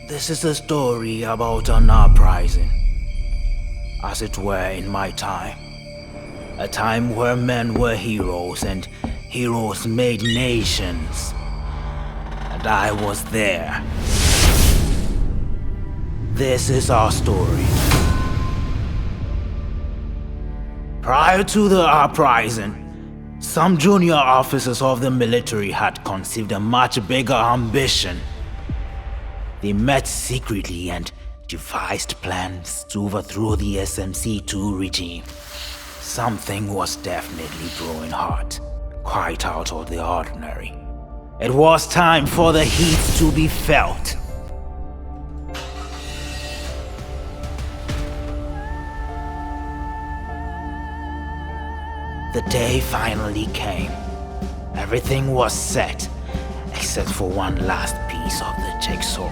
This is a story about an uprising, as it were in my time. A time where men were heroes and heroes made nations. And I was there. This is our story. Prior to the uprising, some junior officers of the military had conceived a much bigger ambition. They met secretly and devised plans to overthrow the SMC2 regime. Something was definitely growing hot, quite out of the ordinary. It was time for the heat to be felt. The day finally came. Everything was set, except for one last piece of the jigsaw.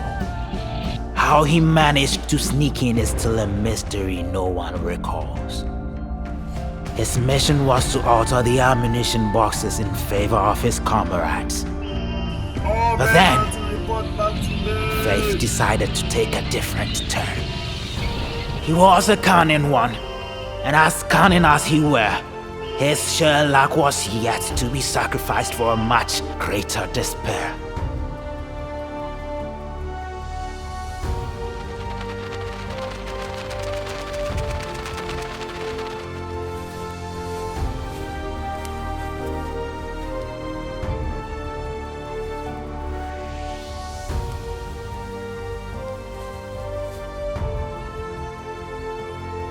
How he managed to sneak in is still a mystery no one recalls. His mission was to alter the ammunition boxes in favor of his comrades. But then, fate decided to take a different turn. He was a cunning one, and as cunning as he were, his sheer luck was yet to be sacrificed for a much greater despair.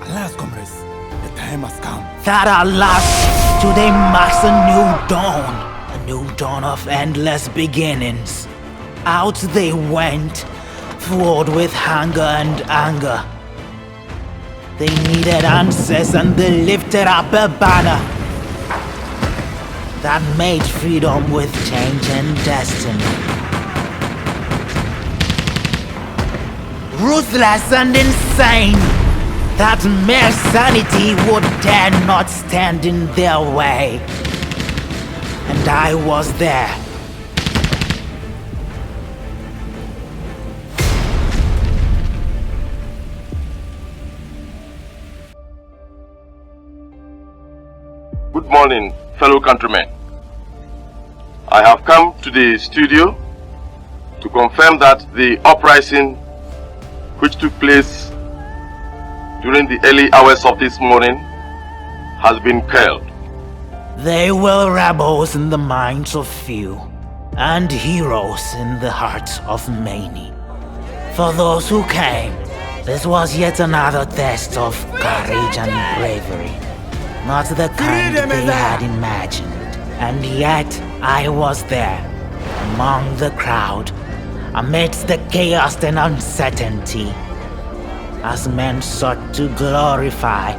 Alas, comrades, the time has come. That at last, today marks a new dawn of endless beginnings. Out they went, fueled with hunger and anger. They needed answers and they lifted up a banner that made freedom with change and destiny. Ruthless and insane, that mere sanity would dare not stand in their way. And I was there. Good morning, fellow countrymen. I have come to the studio to confirm that the uprising which took place during the early hours of this morning has been quelled. They were rebels in the minds of few, and heroes in the hearts of many. For those who came, this was yet another test of courage and bravery. Not the kind they had imagined. And yet, I was there, among the crowd, amidst the chaos and uncertainty, as men sought to glorify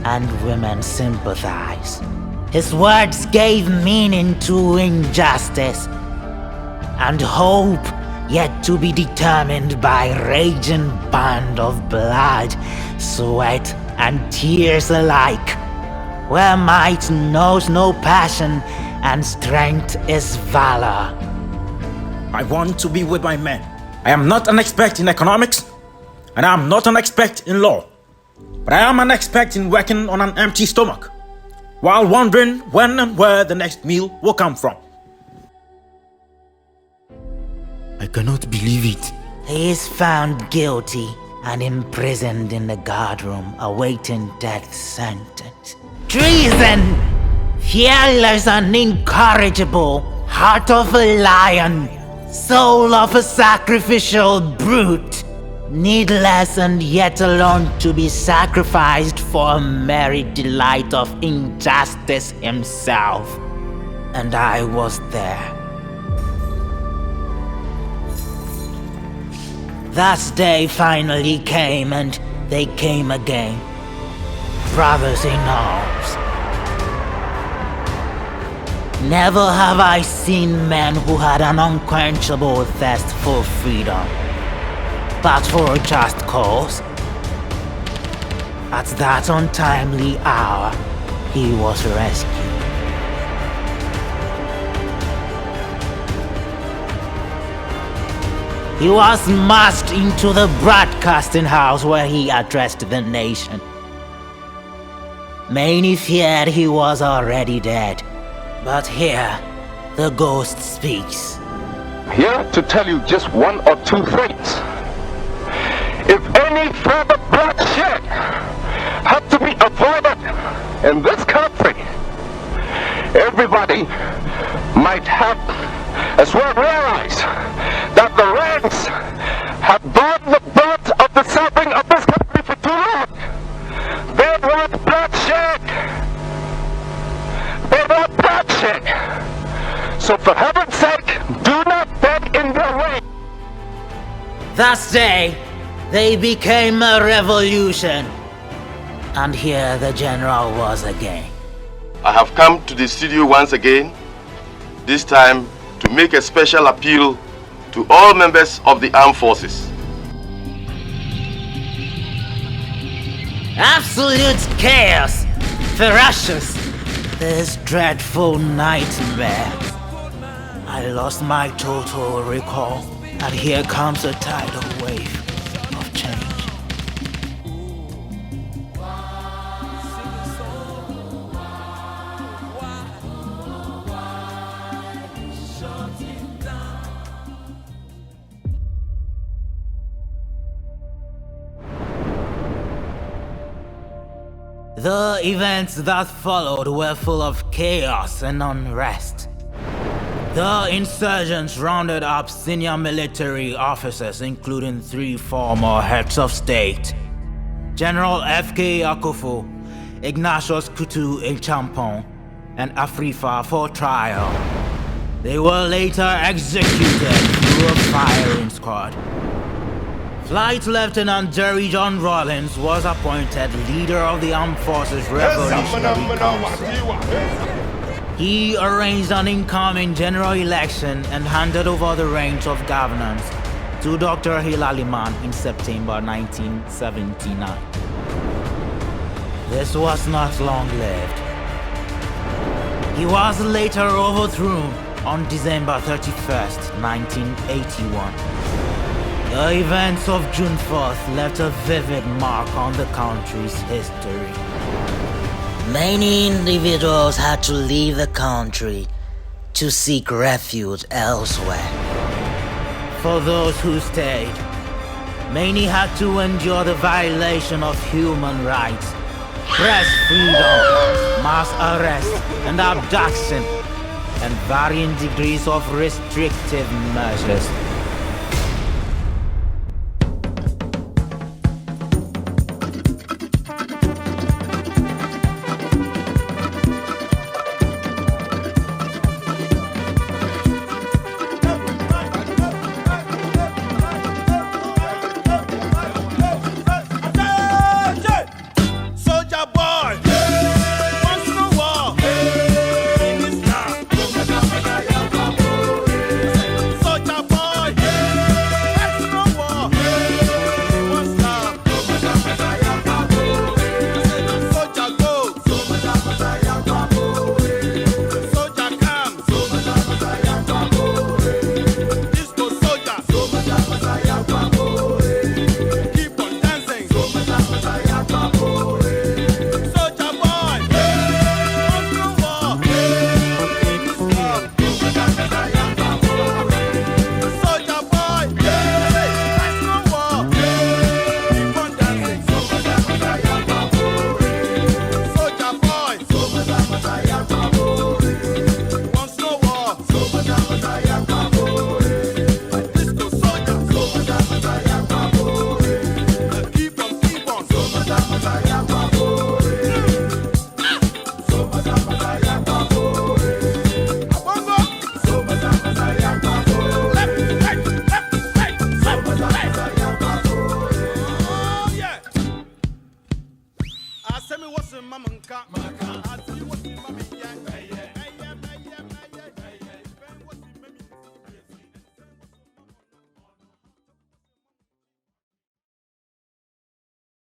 and women sympathize. His words gave meaning to injustice and hope yet to be determined by raging band of blood, sweat and tears alike, where might knows no passion and strength is valor. I want to be with my men. I am not an expert in economics, and I am not an expert in law, but I am an expert in working on an empty stomach, while wondering when and where the next meal will come from. I cannot believe it. He is found guilty and imprisoned in the guardroom awaiting death sentence. Treason! Fearless and incorrigible, heart of a lion, soul of a sacrificial brute, needless and yet alone to be sacrificed for a merry delight of injustice himself. And I was there. That day finally came, and they came again. Brothers in arms. Never have I seen men who had an unquenchable thirst for freedom, but for a just cause. At that untimely hour, he was rescued. he was marched into the broadcasting house where he addressed the nation. Many feared he was already dead, but here the ghost speaks. Here to tell you just one or two things. If any further bloodshed had to be avoided in this country, everybody might have as well realized that the ranks have borne the brunt of the suffering of this country for too long. They want bloodshed. They want bloodshed. So for heaven's sake, do not beg in their way. That day, they became a revolution. And here the general was again. I have come to the studio once again, this time to make a special appeal to all members of the armed forces. Absolute chaos, ferocious, this dreadful nightmare. I lost my total recall, and here comes a tidal wave of change. The events that followed were full of chaos and unrest. The insurgents rounded up senior military officers, including 3 former heads of state: General F.K. Akufo, Ignatius Kutu Echampong, and Afrifa for trial. They were later executed through a firing squad. Flight Lieutenant JJ Rawlings was appointed leader of the Armed Forces Revolutionary Council. He arranged an incoming general election and handed over the reins of governance to Dr. Hilali Man in September 1979. This was not long-lived. He was later overthrown on December 31st, 1981. The events of June 4th left a vivid mark on the country's history. Many individuals had to leave the country to seek refuge elsewhere. For those who stayed, many had to endure the violation of human rights, press freedom, mass arrest and abduction, and varying degrees of restrictive measures. Mama,